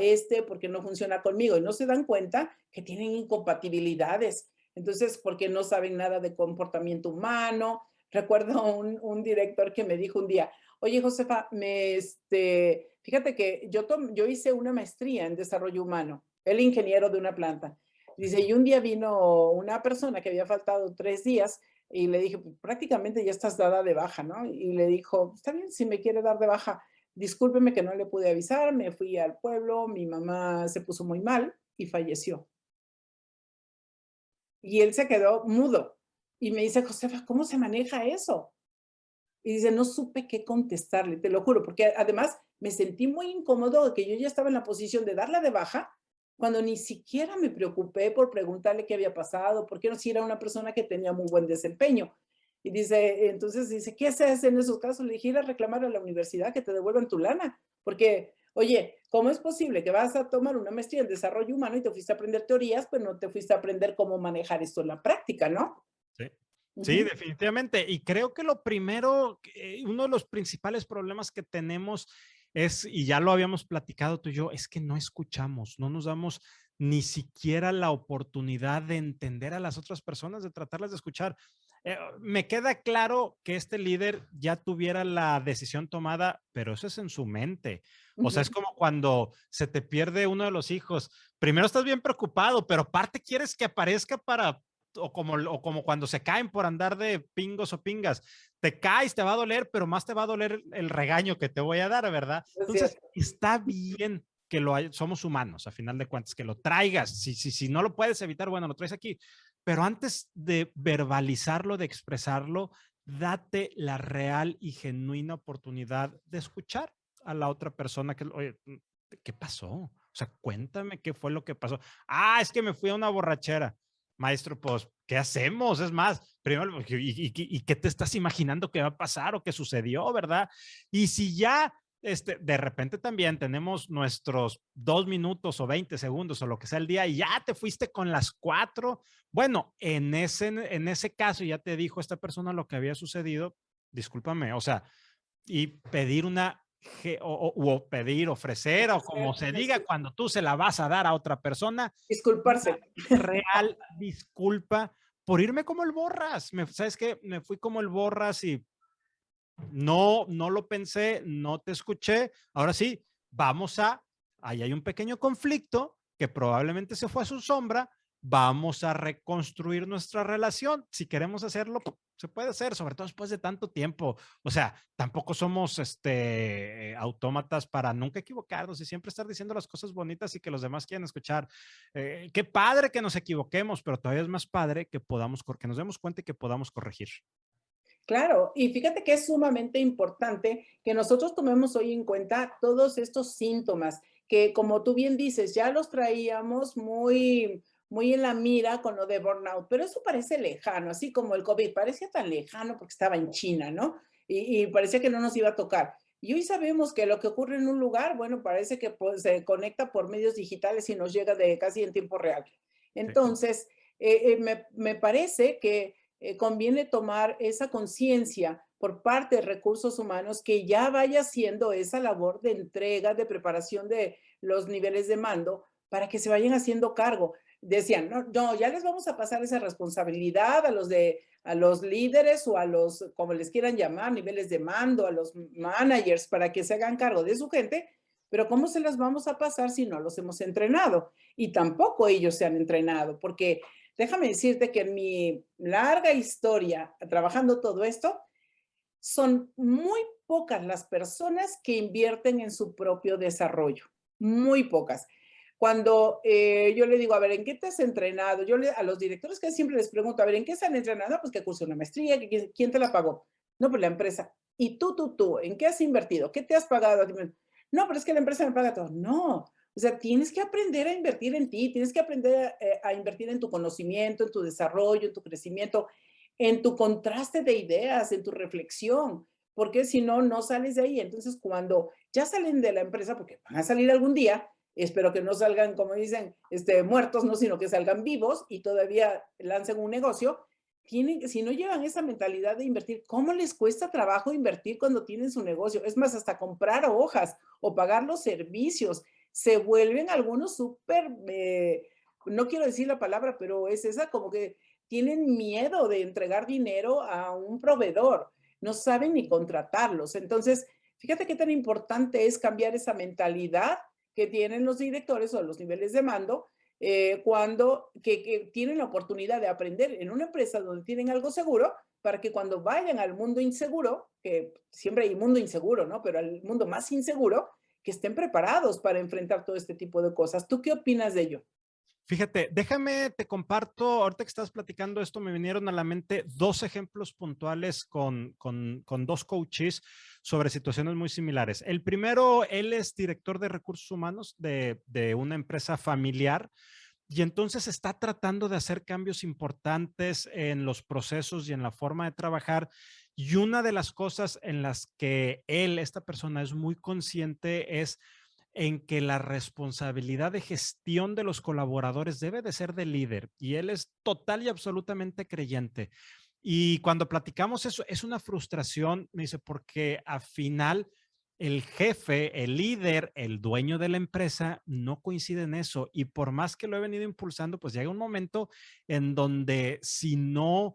porque no funciona conmigo y no se dan cuenta que tienen incompatibilidades. Entonces, porque no saben nada de comportamiento humano. Recuerdo un director que me dijo un día, oye, Josefa, fíjate que yo hice una maestría en desarrollo humano, el ingeniero de una planta. Dice, y un día vino una persona que había faltado 3 días y le dije, pues, prácticamente ya estás dada de baja, ¿no? Y le dijo, está bien, si me quiere dar de baja, discúlpeme que no le pude avisar, me fui al pueblo, mi mamá se puso muy mal y falleció. Y él se quedó mudo. Y me dice, Josefa, ¿cómo se maneja eso? Y dice, no supe qué contestarle, te lo juro, porque además me sentí muy incómodo de que yo ya estaba en la posición de darla de baja, cuando ni siquiera me preocupé por preguntarle qué había pasado, porque no si era una persona que tenía muy buen desempeño. Y dice, entonces dice, ¿qué se hace en esos casos? Le dije, ir a reclamar a la universidad que te devuelvan tu lana, porque, oye, ¿cómo es posible que vas a tomar una maestría en desarrollo humano y te fuiste a aprender teorías, pero no te fuiste a aprender cómo manejar esto en la práctica, ¿no? Sí. Sí, Ujú. definitivamente. Y creo que lo primero, uno de los principales problemas que tenemos es, y ya lo habíamos platicado tú y yo, es que no escuchamos, no nos damos ni siquiera la oportunidad de entender a las otras personas, de tratarlas de escuchar. Me queda claro que este líder ya tuviera la decisión tomada, pero eso es en su mente. O sea, Ujú. es como cuando se te pierde uno de los hijos. Primero estás bien preocupado, pero aparte quieres que aparezca para o como cuando se caen por andar de pingos o pingas. Te caes, te va a doler, pero más te va a doler el regaño que te voy a dar, ¿verdad? Es Entonces, cierto. está bien que somos humanos, a final de cuentas, que lo traigas. Si no lo puedes evitar, bueno, lo traes aquí. Pero antes de verbalizarlo, de expresarlo, date la real y genuina oportunidad de escuchar a la otra persona que, oye, ¿qué pasó? O sea, cuéntame qué fue lo que pasó. Ah, es que me fui a una borrachera. Maestro, pues, ¿qué hacemos? Es más, primero, ¿y qué te estás imaginando que va a pasar o que sucedió, verdad? Y si ya, de repente también tenemos nuestros 2 minutos o 20 segundos o lo que sea el día y ya te fuiste con las 4, bueno, en ese caso ya te dijo esta persona lo que había sucedido, discúlpame, o sea, y pedir o pedir, ofrecer o como se diga cuando tú se la vas a dar a otra persona, Disculparse. una real disculpa por irme como el borras. ¿Sabes qué? Me fui como el borras y no lo pensé, no te escuché. Ahora sí, ahí hay un pequeño conflicto que probablemente se fue a su sombra. vamos a reconstruir nuestra relación. Si queremos hacerlo, se puede hacer, sobre todo después de tanto tiempo. O sea, tampoco somos autómatas para nunca equivocarnos y siempre estar diciendo las cosas bonitas y que los demás quieran escuchar. Qué padre que nos equivoquemos, pero todavía es más padre que podamos, que nos demos cuenta y que podamos corregir. Claro, y fíjate que es sumamente importante que nosotros tomemos hoy en cuenta todos estos síntomas que, como tú bien dices, ya los traíamos muy en la mira con lo de burnout, pero eso parece lejano, así como el COVID, parecía tan lejano porque estaba en China, ¿no? Y parecía que no nos iba a tocar. Y hoy sabemos que lo que ocurre en un lugar, bueno, parece que pues, se conecta por medios digitales y nos llega de casi en tiempo real. Sí. Entonces, me parece que conviene tomar esa conciencia por parte de recursos humanos que ya vaya haciendo esa labor de entrega, de preparación de los niveles de mando para que se vayan haciendo cargo. Decían, no, no, ya les vamos a pasar esa responsabilidad a los líderes o a los, como les quieran llamar, niveles de mando, a los managers para que se hagan cargo de su gente, pero ¿cómo se las vamos a pasar si no los hemos entrenado? Y tampoco ellos se han entrenado, porque déjame decirte que en mi larga historia trabajando todo esto, son muy pocas las personas que invierten en su propio desarrollo, muy pocas. Cuando yo le digo, a ver, ¿en qué te has entrenado? A los directores que siempre les pregunto, a ver, ¿en qué se han entrenado? Pues que cursé una maestría, ¿quién te la pagó? No, pues la empresa. ¿Y tú, en qué has invertido? ¿Qué te has pagado? No, pero es que la empresa me paga todo. No, o sea, tienes que aprender a invertir en ti, tienes que aprender a invertir en tu conocimiento, en tu desarrollo, en tu crecimiento, en tu contraste de ideas, en tu reflexión, porque si no, no sales de ahí. Entonces, cuando ya salen de la empresa, porque van a salir algún día, espero que no salgan, como dicen, muertos, no, sino que salgan vivos y todavía lancen un negocio, si no llevan esa mentalidad de invertir, ¿cómo les cuesta trabajo invertir cuando tienen su negocio? Es más, hasta comprar hojas o pagar los servicios. Se vuelven algunos súper, no quiero decir la palabra, pero es esa como que tienen miedo de entregar dinero a un proveedor, no saben ni contratarlos. Entonces, fíjate qué tan importante es cambiar esa mentalidad que tienen los directores o los niveles de mando cuando que tienen la oportunidad de aprender en una empresa donde tienen algo seguro para que cuando vayan al mundo inseguro, que siempre hay mundo inseguro, ¿no? Pero al mundo más inseguro, que estén preparados para enfrentar todo este tipo de cosas. ¿Tú qué opinas de ello? Fíjate, déjame, te comparto, ahorita que estás platicando esto, me vinieron a la mente dos ejemplos puntuales con dos coaches sobre situaciones muy similares. El primero, él es director de recursos humanos de una empresa familiar y entonces está tratando de hacer cambios importantes en los procesos y en la forma de trabajar. Y una de las cosas en las que él, esta persona, es muy consciente es en que la responsabilidad de gestión de los colaboradores debe de ser del líder y él es total y absolutamente creyente. Y cuando platicamos eso, es una frustración, me dice, porque al final el jefe, el líder, el dueño de la empresa no coincide en eso. Y por más que lo he venido impulsando, pues llega un momento en donde si no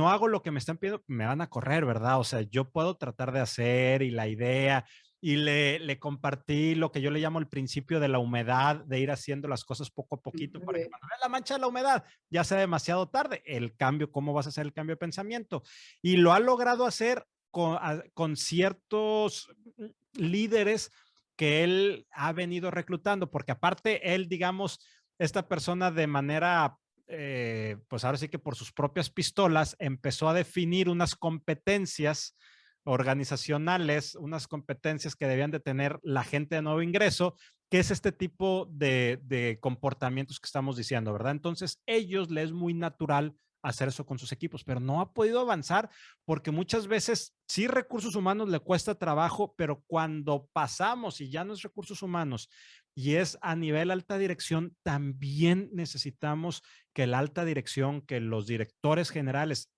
hago lo que me están pidiendo, me van a correr, ¿verdad? O sea, yo puedo tratar de hacer y la idea y le compartí lo que yo le llamo el principio de la humedad, de ir haciendo las cosas poco a poquito para que cuando veas la mancha de la humedad ya sea demasiado tarde, el cambio, cómo vas a hacer el cambio de pensamiento. Y lo ha logrado hacer con ciertos líderes que él ha venido reclutando, porque aparte él, digamos, esta persona de manera pues ahora sí que por sus propias pistolas empezó a definir unas competencias organizacionales, unas competencias que debían de tener la gente de nuevo ingreso, que es este tipo de comportamientos que estamos diciendo, ¿verdad? Entonces, ellos les es muy natural hacer eso con sus equipos, pero no ha podido avanzar porque muchas veces sí recursos humanos le cuesta trabajo, pero cuando pasamos y ya no es recursos humanos y es a nivel alta dirección, también necesitamos que la alta dirección, que los directores generales,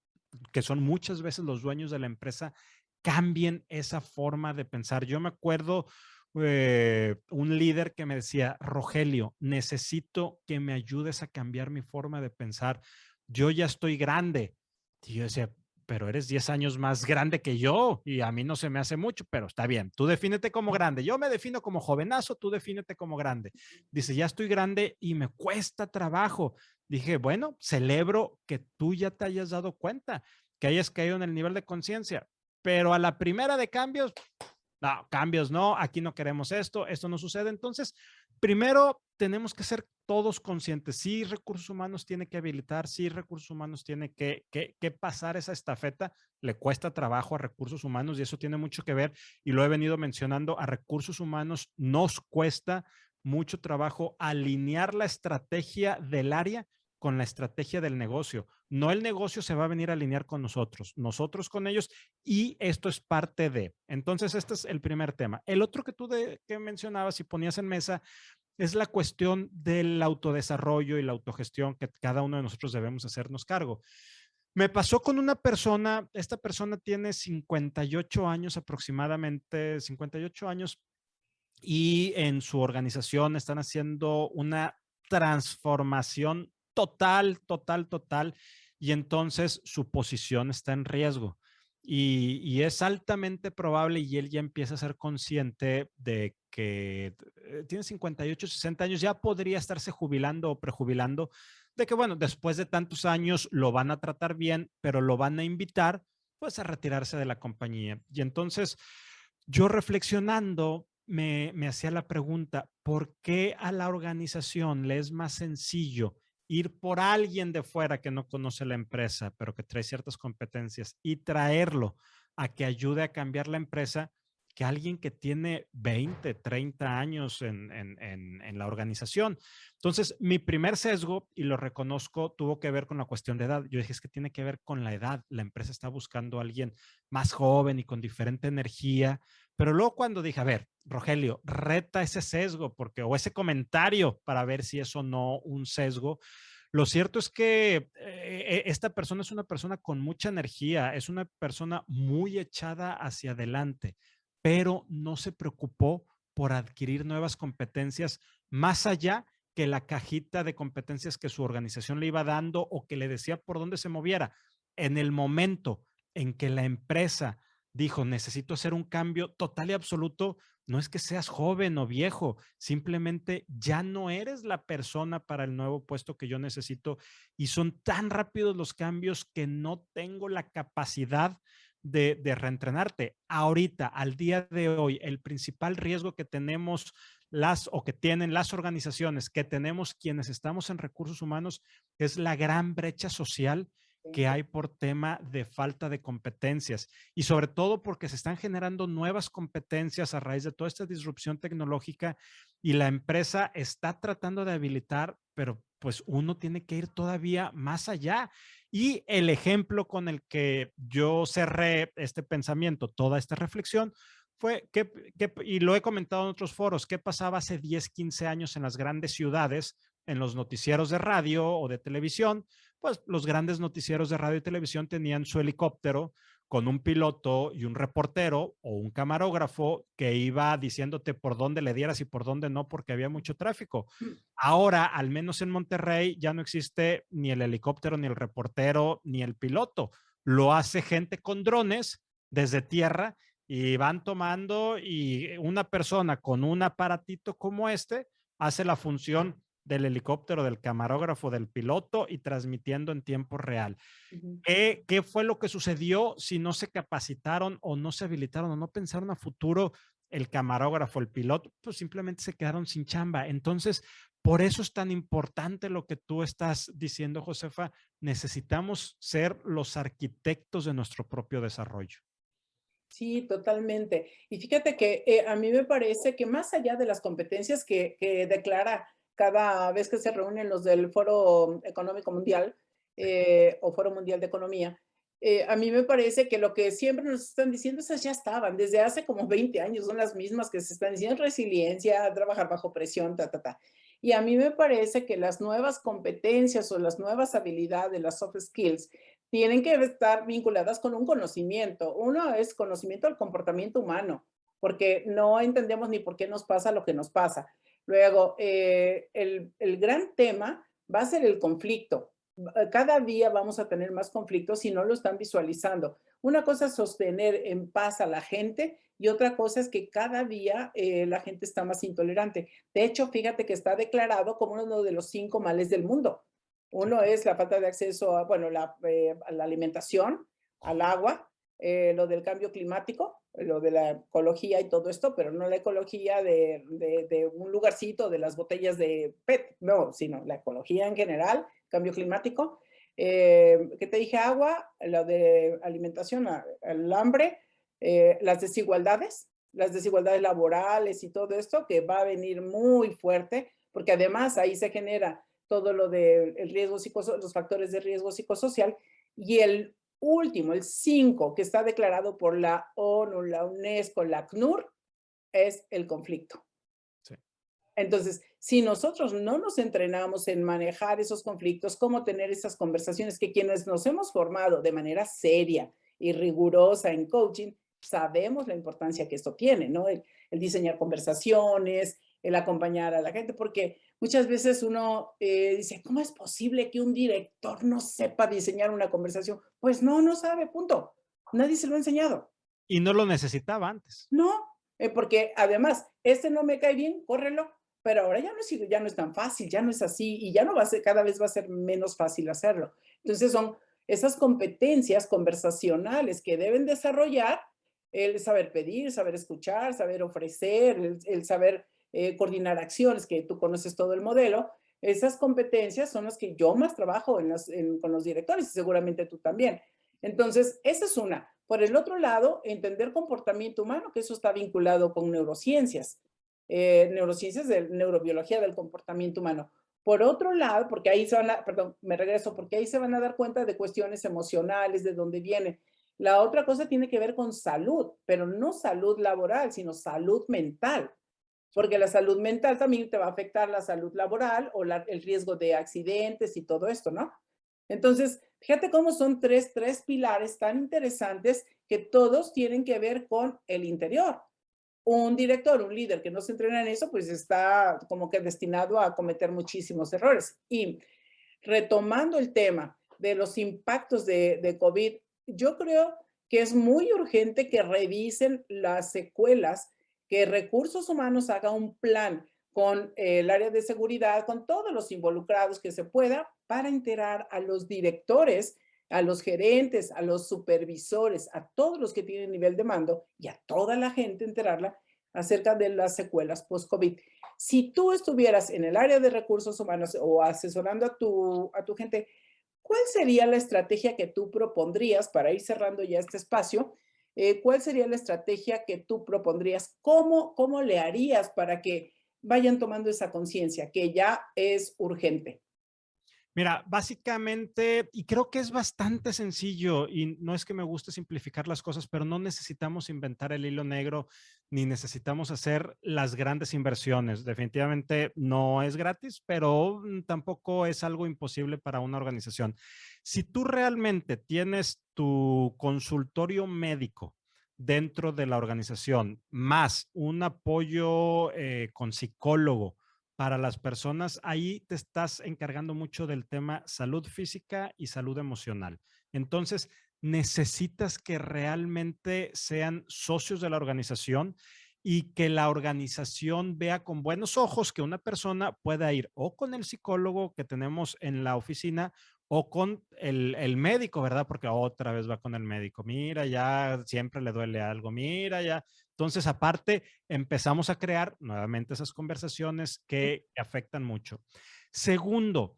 que son muchas veces los dueños de la empresa, cambien esa forma de pensar. Yo me acuerdo un líder que me decía, Rogelio, necesito que me ayudes a cambiar mi forma de pensar. Yo ya estoy grande. Y yo decía, pero eres 10 años más grande que yo y a mí no se me hace mucho, pero está bien, tú defínete como grande, yo me defino como jovenazo, tú defínete como grande. Dice, ya estoy grande y me cuesta trabajo. Dije, bueno, celebro que tú ya te hayas dado cuenta, que hayas caído en el nivel de conciencia, pero a la primera de cambios, no, cambios no, aquí no queremos esto no sucede. Entonces, primero tenemos que ser todos conscientes. Sí, recursos humanos tiene que habilitar, sí, recursos humanos tiene que pasar esa estafeta. Le cuesta trabajo a recursos humanos y eso tiene mucho que ver, y lo he venido mencionando, a recursos humanos nos cuesta mucho trabajo alinear la estrategia del área con la estrategia del negocio. No el negocio se va a venir a alinear con nosotros, nosotros con ellos, y esto es parte de. Entonces, este es el primer tema. El otro que tú que mencionabas y ponías en mesa es la cuestión del autodesarrollo y la autogestión que cada uno de nosotros debemos hacernos cargo. Me pasó con una persona, esta persona tiene 58 años aproximadamente, 58 años, y en su organización están haciendo una transformación total, total, total, y entonces su posición está en riesgo. Y es altamente probable, y él ya empieza a ser consciente de que tiene 58, 60 años, ya podría estarse jubilando o prejubilando, de que, bueno, después de tantos años lo van a tratar bien, pero lo van a invitar pues a retirarse de la compañía. Y entonces yo reflexionando me hacía la pregunta, ¿por qué a la organización le es más sencillo ir por alguien de fuera que no conoce la empresa, pero que trae ciertas competencias, y traerlo a que ayude a cambiar la empresa, que alguien que tiene 20, 30 años en la organización? Entonces, mi primer sesgo, y lo reconozco, tuvo que ver con la cuestión de edad. Yo dije, es que tiene que ver con la edad. La empresa está buscando a alguien más joven y con diferente energía. Pero luego cuando dije, a ver, Rogelio, reta ese sesgo, porque, o ese comentario, para ver si es o no un sesgo. Lo cierto es que esta persona es una persona con mucha energía, es una persona muy echada hacia adelante, pero no se preocupó por adquirir nuevas competencias más allá que la cajita de competencias que su organización le iba dando o que le decía por dónde se moviera. En el momento en que la empresa dijo, necesito hacer un cambio total y absoluto, no es que seas joven o viejo, simplemente ya no eres la persona para el nuevo puesto que yo necesito, y son tan rápidos los cambios que no tengo la capacidad de reentrenarte. Ahorita, al día de hoy, el principal riesgo que tenemos o que tienen las organizaciones, que tenemos quienes estamos en recursos humanos, es la gran brecha social que hay por tema de falta de competencias, y sobre todo porque se están generando nuevas competencias a raíz de toda esta disrupción tecnológica, y la empresa está tratando de habilitar, pero pues uno tiene que ir todavía más allá. Y el ejemplo con el que yo cerré este pensamiento, toda esta reflexión, fue y lo he comentado en otros foros, qué pasaba hace 10, 15 años en las grandes ciudades, en los noticieros de radio o de televisión. Pues los grandes noticieros de radio y televisión tenían su helicóptero con un piloto y un reportero o un camarógrafo que iba diciéndote por dónde le dieras y por dónde no, porque había mucho tráfico. Ahora, al menos en Monterrey, ya no existe ni el helicóptero, ni el reportero, ni el piloto. Lo hace gente con drones desde tierra, y van tomando, y una persona con un aparatito como este hace la función del helicóptero, del camarógrafo, del piloto, y transmitiendo en tiempo real. ¿Qué fue lo que sucedió si no se capacitaron o no se habilitaron o no pensaron a futuro el camarógrafo, el piloto? Pues simplemente se quedaron sin chamba. Entonces, por eso es tan importante lo que tú estás diciendo, Josefa. Necesitamos ser los arquitectos de nuestro propio desarrollo. Sí, totalmente. Y fíjate que a mí me parece que más allá de las competencias que declara cada vez que se reúnen los del Foro Económico Mundial o Foro Mundial de Economía, a mí me parece que lo que siempre nos están diciendo, esas ya estaban, desde hace como 20 años, son las mismas que se están diciendo: resiliencia, trabajar bajo presión, ta, ta, ta. Y a mí me parece que las nuevas competencias o las nuevas habilidades, las soft skills, tienen que estar vinculadas con un conocimiento. Uno es conocimiento del comportamiento humano, porque no entendemos ni por qué nos pasa lo que nos pasa. Luego, el gran tema va a ser el conflicto. cada día vamos a tener más conflictos si no lo están visualizando. Una cosa es sostener en paz a la gente y otra cosa es que cada día la gente está más intolerante. De hecho, fíjate que está declarado como uno de los 5 males del mundo. Sí. Uno es la falta de acceso a, bueno, a la alimentación, al agua, lo del cambio climático, lo de la ecología y todo esto, pero no la ecología de un lugarcito, de las botellas de PET, no, sino la ecología en general, cambio climático. ¿Qué te dije? Agua, lo de alimentación, el hambre, las desigualdades laborales y todo esto que va a venir muy fuerte, porque además ahí se genera todo lo de el riesgo los factores de riesgo psicosocial. Y el último, el 5, que está declarado por la ONU, la UNESCO, la ACNUR, es el conflicto. Sí. Entonces, si nosotros no nos entrenamos en manejar esos conflictos, cómo tener esas conversaciones, que quienes nos hemos formado de manera seria y rigurosa en coaching, sabemos la importancia que esto tiene, ¿no? El diseñar conversaciones, el acompañar a la gente, porque muchas veces uno dice, ¿cómo es posible que un director no sepa diseñar una conversación? Pues no, no sabe, punto. Nadie se lo ha enseñado. Y no lo necesitaba antes. No, porque además, este no me cae bien, córrelo, pero ahora ya no es tan fácil, ya no es así y ya no va a ser, cada vez va a ser menos fácil hacerlo. Entonces son esas competencias conversacionales que deben desarrollar, el saber pedir, saber escuchar, saber ofrecer, el saber coordinar acciones, que tú conoces todo el modelo. Esas competencias son las que yo más trabajo con los directores y seguramente tú también. Entonces, esa es una. Por el otro lado, entender comportamiento humano, que eso está vinculado con neurociencias, neurociencias de neurobiología del comportamiento humano. Por otro lado, porque ahí se van a, perdón, me regreso, porque ahí se van a dar cuenta de cuestiones emocionales, de dónde viene. La otra cosa tiene que ver con salud, pero no salud laboral, sino salud mental, porque la salud mental también te va a afectar la salud laboral o el riesgo de accidentes y todo esto, ¿no? Entonces, fíjate cómo son tres pilares tan interesantes que todos tienen que ver con el interior. Un director, un líder que no se entrena en eso, pues está como que destinado a cometer muchísimos errores. Y retomando el tema de los impactos de COVID, yo creo que es muy urgente que revisen las secuelas, que Recursos Humanos haga un plan con el área de seguridad, con todos los involucrados que se pueda, para enterar a los directores, a los gerentes, a los supervisores, a todos los que tienen nivel de mando y a toda la gente enterarla acerca de las secuelas post-COVID. Si tú estuvieras en el área de recursos humanos o asesorando a tu gente, ¿cuál sería la estrategia que tú propondrías para ir cerrando ya este espacio? ¿Cuál sería la estrategia que tú propondrías? ¿Cómo le harías para que vayan tomando esa conciencia que ya es urgente? Mira, básicamente, y creo que es bastante sencillo, y no es que me guste simplificar las cosas, pero no necesitamos inventar el hilo negro, ni necesitamos hacer las grandes inversiones. Definitivamente no es gratis, pero tampoco es algo imposible para una organización. Si tú realmente tienes tu consultorio médico dentro de la organización, más un apoyo con psicólogo, para las personas, ahí te estás encargando mucho del tema salud física y salud emocional. Entonces, necesitas que realmente sean socios de la organización y que la organización vea con buenos ojos que una persona pueda ir o con el psicólogo que tenemos en la oficina o con el médico, ¿verdad? Porque otra vez va con el médico. Mira, ya siempre le duele algo. Mira, ya. Entonces, aparte, empezamos a crear nuevamente esas conversaciones que afectan mucho. Segundo,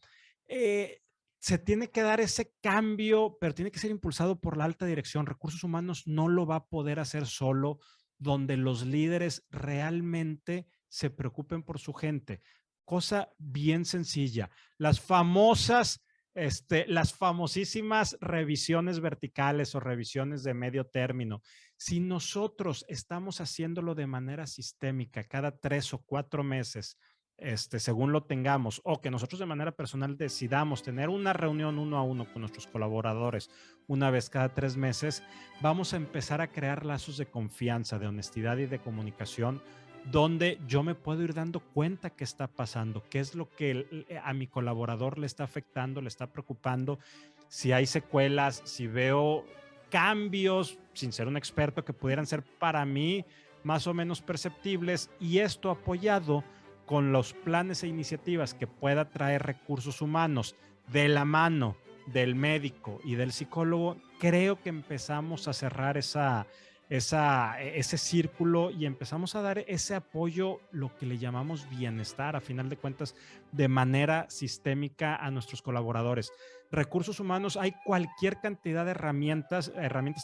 se tiene que dar ese cambio, pero tiene que ser impulsado por la alta dirección. Recursos humanos no lo va a poder hacer solo, donde los líderes realmente se preocupen por su gente. Cosa bien sencilla. Las famosísimas revisiones verticales o revisiones de medio término. Si nosotros estamos haciéndolo de manera sistémica cada 3 o 4 meses, según lo tengamos, o que nosotros de manera personal decidamos tener una reunión 1 a 1 con nuestros colaboradores una vez cada 3 meses, vamos a empezar a crear lazos de confianza, de honestidad y de comunicación, donde yo me puedo ir dando cuenta qué está pasando, qué es lo que a mi colaborador le está afectando, le está preocupando, si hay secuelas, si veo cambios, sin ser un experto, que pudieran ser para mí más o menos perceptibles, y esto apoyado con los planes e iniciativas que pueda traer recursos humanos de la mano del médico y del psicólogo, creo que empezamos a cerrar ese círculo y empezamos a dar ese apoyo, lo que le llamamos bienestar, a final de cuentas, de manera sistémica a nuestros colaboradores. Recursos humanos, hay cualquier cantidad de herramientas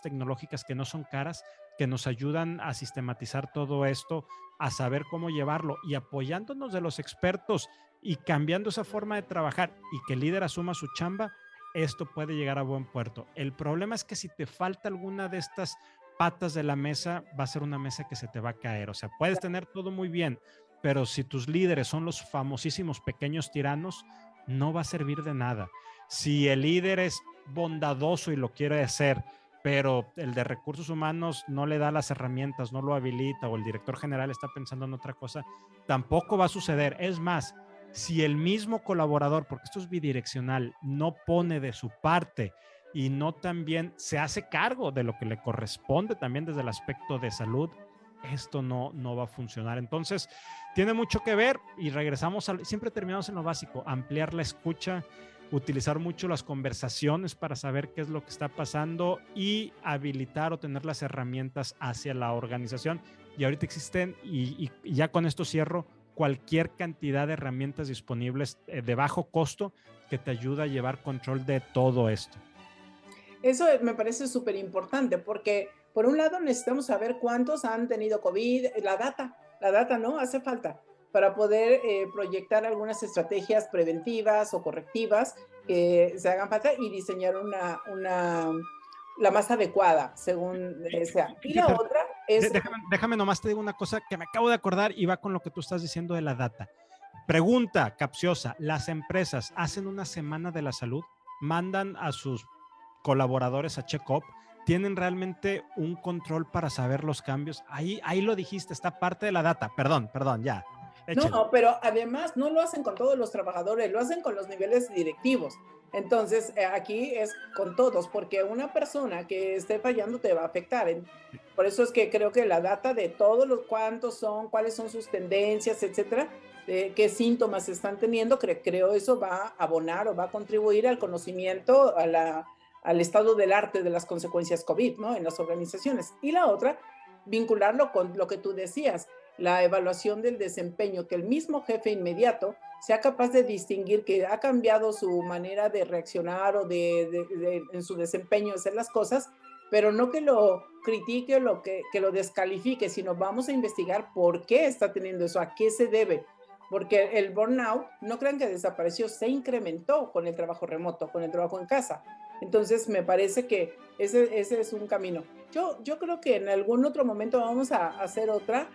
tecnológicas que no son caras, que nos ayudan a sistematizar todo esto, a saber cómo llevarlo, y apoyándonos de los expertos y cambiando esa forma de trabajar y que el líder asuma su chamba, esto puede llegar a buen puerto. El problema es que si te falta alguna de estas patas de la mesa, va a ser una mesa que se te va a caer. O sea, puedes tener todo muy bien, pero si tus líderes son los famosísimos pequeños tiranos, no va a servir de nada. Si el líder es bondadoso y lo quiere hacer, pero el de recursos humanos no le da las herramientas, no lo habilita, o el director general está pensando en otra cosa, tampoco va a suceder. Es más, si el mismo colaborador, porque esto es bidireccional, no pone de su parte y no también se hace cargo de lo que le corresponde también desde el aspecto de salud, esto no va a funcionar. Entonces, tiene mucho que ver, y regresamos siempre terminamos en lo básico: ampliar la escucha, utilizar mucho las conversaciones para saber qué es lo que está pasando y habilitar o tener las herramientas hacia la organización. Y ahorita existen, y ya con esto cierro, cualquier cantidad de herramientas disponibles de bajo costo que te ayuda a llevar control de todo esto. Eso me parece súper importante porque, por un lado, necesitamos saber cuántos han tenido COVID, la data, ¿no? Hace falta para poder proyectar algunas estrategias preventivas o correctivas que se hagan falta y diseñar la más adecuada según sea. Y la Fíjate, otra es, déjame nomás te digo una cosa que me acabo de acordar y va con lo que tú estás diciendo de la data. Pregunta capciosa: ¿las empresas hacen una semana de la salud? ¿Mandan a sus colaboradores a check-up? ¿Tienen realmente un control para saber los cambios? Ahí lo dijiste, está parte de la data. Perdón, ya. Échale. no, pero además no lo hacen con todos los trabajadores, lo hacen con los niveles directivos. Entonces, aquí es con todos, porque una persona que esté fallando te va a afectar. Por eso es que creo que la data de todos los cuántos son, cuáles son sus tendencias, etcétera, qué síntomas están teniendo, creo eso va a abonar o va a contribuir al conocimiento, al estado del arte de las consecuencias COVID, ¿no? En las organizaciones. Y la otra, vincularlo con lo que tú decías, la evaluación del desempeño, que el mismo jefe inmediato sea capaz de distinguir que ha cambiado su manera de reaccionar o en su desempeño de hacer las cosas, pero no que lo critique o que lo descalifique, sino vamos a investigar por qué está teniendo eso, a qué se debe. Porque el burnout, no crean que desapareció, se incrementó con el trabajo remoto, con el trabajo en casa. Entonces, me parece que ese es un camino. Yo creo que en algún otro momento vamos a hacer otra.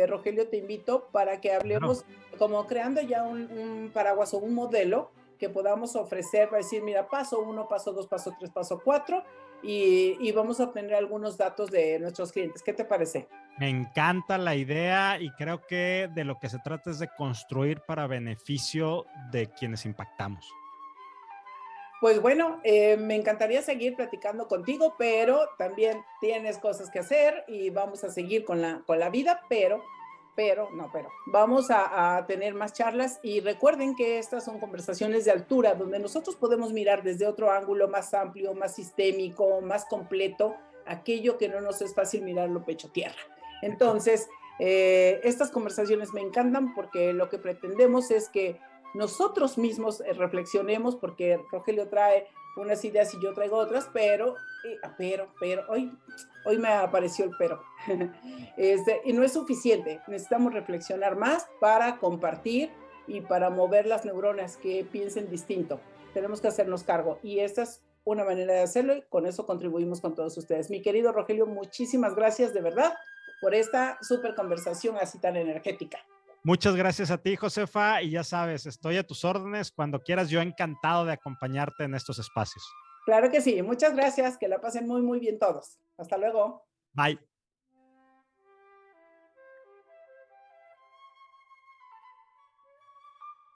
Rogelio, te invito para que Claro. hablemos como creando ya un paraguas o un modelo que podamos ofrecer para decir, mira, paso 1, paso 2, paso 3, paso 4, y vamos a obtener algunos datos de nuestros clientes. ¿Qué te parece? Me encanta la idea y creo que de lo que se trata es de construir para beneficio de quienes impactamos. Pues bueno, me encantaría seguir platicando contigo, pero también tienes cosas que hacer y vamos a seguir con la vida, pero vamos a tener más charlas y recuerden que estas son conversaciones de altura donde nosotros podemos mirar desde otro ángulo más amplio, más sistémico, más completo, aquello que no nos es fácil mirarlo pecho tierra. Entonces, estas conversaciones me encantan porque lo que pretendemos es que nosotros mismos reflexionemos, porque Rogelio trae unas ideas y yo traigo otras, pero, hoy me apareció el pero. Y no es suficiente, necesitamos reflexionar más para compartir y para mover las neuronas que piensen distinto. Tenemos que hacernos cargo y esta es una manera de hacerlo y con eso contribuimos con todos ustedes. Mi querido Rogelio, muchísimas gracias de verdad por esta súper conversación así tan energética. Muchas gracias a ti, Josefa, y ya sabes, estoy a tus órdenes cuando quieras. Yo encantado de acompañarte en estos espacios. Claro que sí, muchas gracias, que la pasen muy, muy bien todos. Hasta luego. Bye.